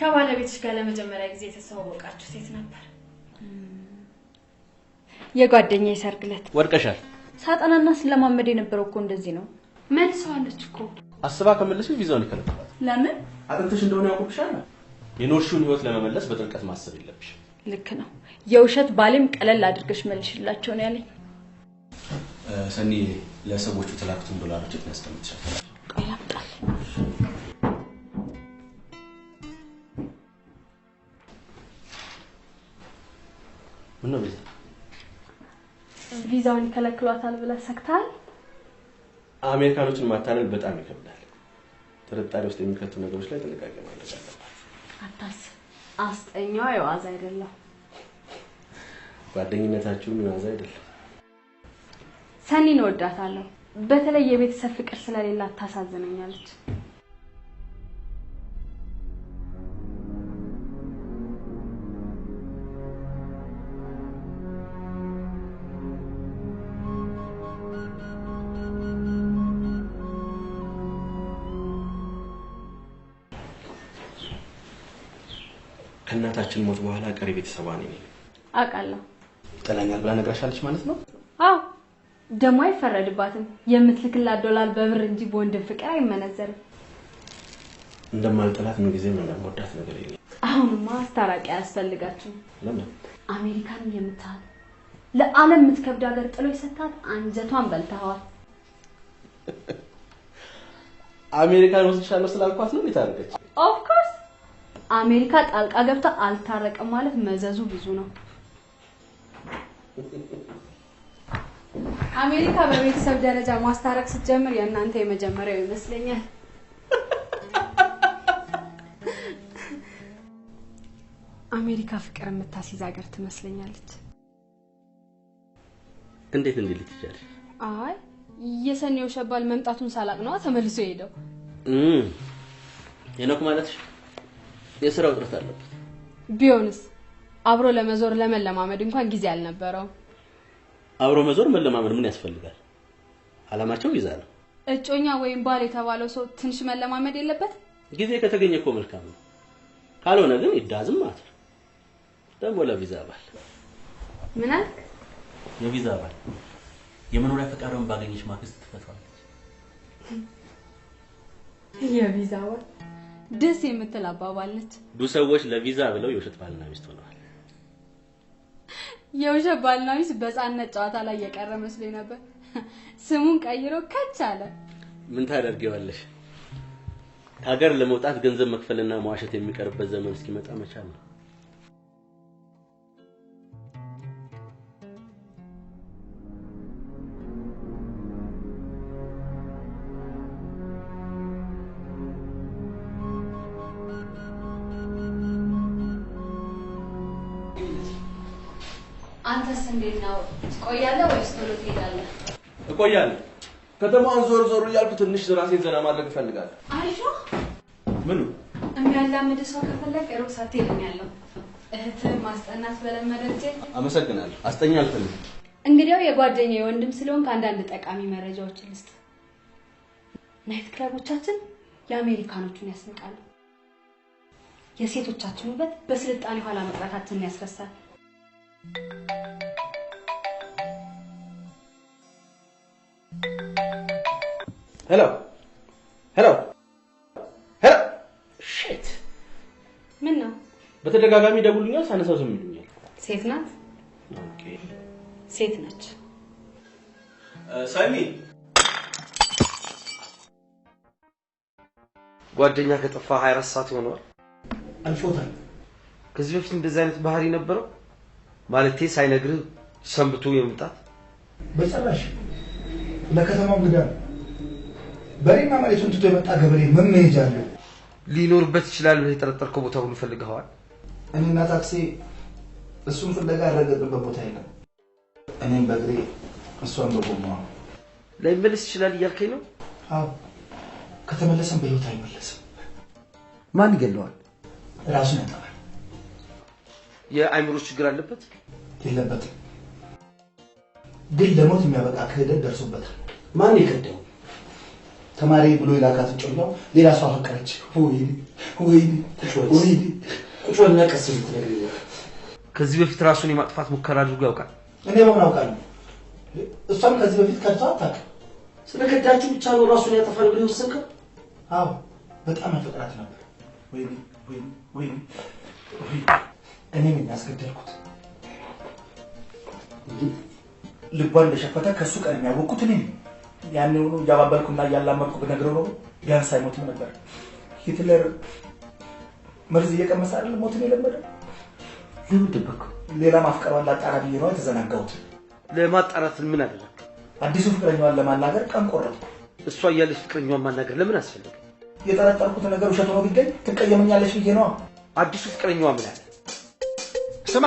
ከባለቤትሽ ጋር ለመጀመሪያ ጊዜ የተዋወቃችሁ ሴት ነበር? የጓደኛዬ ሰርግ ዕለት ወርቀሻል። ሳጠናና ስለማመድ የነበረው እኮ እንደዚህ ነው። መልሰዋለች እኮ አስባ ከመለስሽ ቪዛውን ይከለክላል። ለምን? አጥንተሽ እንደሆነ ያውቁብሻል። የኖርሽውን ህይወት ለመመለስ በጥልቀት ማሰብ የለብሽ። ልክ ነው። የውሸት ባሌም ቀለል አድርገሽ መልሽላቸው ነው ያለኝ። ሰኒ ለሰዎቹ ተላክቱን ዶላሮች ያስቀምጥሻል። ቆይ ላምጣል። ምን ነው ቤዛ? ቪዛውን ይከለክሏታል ብለህ ሰክተሃል? አሜሪካኖችን ማታለል በጣም ይከብዳል። ጥርጣሬ ውስጥ የሚከቱ ነገሮች ላይ ጥንቃቄ ማድረግ አለባት። አታስብ፣ አስጠኛው የዋዛ አይደለም። ጓደኝነታችሁም የዋዛ አይደለም። ሰኒን እወዳታለሁ። በተለይ የቤተሰብ ፍቅር ስለሌላት ታሳዝነኛለች። ከእናታችን ሞት በኋላ ቀሪ ቤተሰቧ ነኝ። አውቃለሁ። ጥላኛል ብላ ነግራሻለች ማለት ነው? አዎ፣ ደሞ አይፈረድባትም። የምትልክላት ዶላር በብር እንጂ በወንድም ፍቅር አይመነዘርም። እንደማልጠላት ምን ጊዜም እንደምወዳት ነገር የለም። አሁንማ አስታራቂ አያስፈልጋችሁም። ለምን? አሜሪካን የምታህል ለዓለም የምትከብድ ሀገር ጥሎ ይሰጣት አንጀቷን በልተዋል። አሜሪካን ወስድሻለሁ ስላልኳት ነው የታረቀች። ኦፍ ኮርስ አሜሪካ ጣልቃ ገብታ አልታረቀም ማለት መዘዙ ብዙ ነው። አሜሪካ በቤተሰብ ደረጃ ማስታረቅ ስትጀምር የእናንተ የመጀመሪያው ይመስለኛል። አሜሪካ ፍቅር የምታስይዝ ሀገር ትመስለኛለች። እንዴት ልትቻል? አይ የሰኔው ሸባል መምጣቱን ሳላቅ ነው ተመልሶ ሄደው። ሄኖክ ማለትሽ የሥራው ውጥረት አለበት። ቢሆንስ አብሮ ለመዞር ለመለማመድ እንኳን ጊዜ አልነበረው። አብሮ መዞር መለማመድ ምን ያስፈልጋል? አላማቸው ቪዛ ነው። እጮኛ ወይም ባል የተባለው ሰው ትንሽ መለማመድ የለበት? ጊዜ ከተገኘ እኮ መልካም ነው። ካልሆነ ግን ይዳዝም ማለት ነው። ደግሞ ለቪዛ ባል ምን አልክ? የቪዛ ባል የመኖሪያ ፈቃዷን ባገኘች ማግስት ትፈታዋለች። የቪዛ ባል ደስ የምትል አባባል ነች። ብዙ ሰዎች ለቪዛ ብለው የውሸት ባልና ሚስት ሆነዋል። የውሸት ባልና ሚስት በጻነት ጨዋታ ላይ የቀረ መስሎኝ ነበር። ስሙን ቀይሮ ከች አለ። ምን ታደርጊዋለሽ? ሀገር ለመውጣት ገንዘብ መክፈልና መዋሸት የሚቀርበት ዘመን እስኪመጣ መቻል ነው። አንተስ እንዴት ነው? ትቆያለህ ወይስ ቶሎ ትሄዳለህ? እቆያለሁ። ከተማውን ዞር ዞር እያልኩ ትንሽ ራሴን ዘና ማድረግ እፈልጋለሁ። አይሾ ምኑ? የሚያላምድ ሰው ከፈለክ ሩቅ ሳትሄድ ነው ያለው። እህትህ ማስጠናት በለመደች። አመሰግናለሁ። አስጠኛ አልፈልግም። እንግዲያው የጓደኛዬ ወንድም ስለሆንክ አንዳንድ ጠቃሚ መረጃዎችን ልስጥ። ናይት ክለቦቻችን የአሜሪካኖቹን ያስንቃሉ። የሴቶቻችን ውበት በስልጣኔ ኋላ መቅረታችንን ያስረሳል። ሄሎ ሄሎ ሄሎ ሺት ምን ነው? በተደጋጋሚ ደውሉኛል፣ ሳነሳው ዝም ይሉኛል። ሴት ናት? ኦኬ ሴት ነች። ሳሚ ጓደኛ ከጠፋ 24 ሰዓት ሆኗል። አልፎታል። ከዚህ በፊት እንደዚህ አይነት ባህሪ ነበረው ማለቴ ሳይነግርህ ሰንብቶ የመምጣት? በጭራሽ። ለከተማው እንግዳ ነው። በሬና መሬቱን ትቶ የመጣ ገበሬ ምን መሄጃ አለው? ሊኖርበት ይችላል ብለህ የጠረጠርከው ቦታ ሁሉ ፈልገኸዋል? እኔና ታክሲ እሱን ፍለጋ ያረገጥንበት ቦታ የለም። እኔም በእግሬ እሷን በጎማዋ። ላይመለስ ይችላል እያልከኝ ነው? አዎ፣ ከተመለሰም በህይወት አይመለስም። ማን ይገለዋል? ራሱን ያጠፋል። የአእምሮ ችግር አለበት? የለበትም፣ ግን ለሞት የሚያበቃ ክህደት ደርሶበታል። ማን ይከደው? ተማሪ ብሎ የላካትን ጮኛው ሌላ ሰው አፈቀረች። ወይኔ ቁጭ ብለና ቀስ ብትነግሪ። ከዚህ በፊት ራሱን የማጥፋት ሙከራ አድርጎ ያውቃል? እኔ በምን አውቃለሁ? እሷም ከዚህ በፊት ከድታ አታውቅም። ስለከዳችሁ ብቻ ነው ራሱን ያጠፋል ብሎ የወሰንከው? አዎ በጣም ያፈቅራት ነበር። ወይኔ እኔ ምን ያስገደልኩት? ልቧን እንደሸፈተ ከሱ ቀን ያወቅኩት እኔ ያኔ ሆኖ እያባበልኩና እያላመጥኩ ብነግረው ነው ቢያንስ አይሞትም ነበር። ሂትለር መርዝ እየቀመሰ አይደል ሞትን የለመደ? ለምን ደበቀው? ሌላ ማፍቀሯን ላጣራ ብዬ ነው የተዘናጋሁት። ለማጣራት ምን አደረግ? አዲሱ ፍቅረኛዋን ለማናገር ቀን ቆረጥኩ። እሷ እያለች ፍቅረኛዋን ማናገር ለምን አስፈለገ? የጠረጠርኩት ነገር ውሸት ሆኖ ቢገኝ ትቀየመኛለች ብዬ ነው። አዲሱ ፍቅረኛዋ ምን አለ? ስማ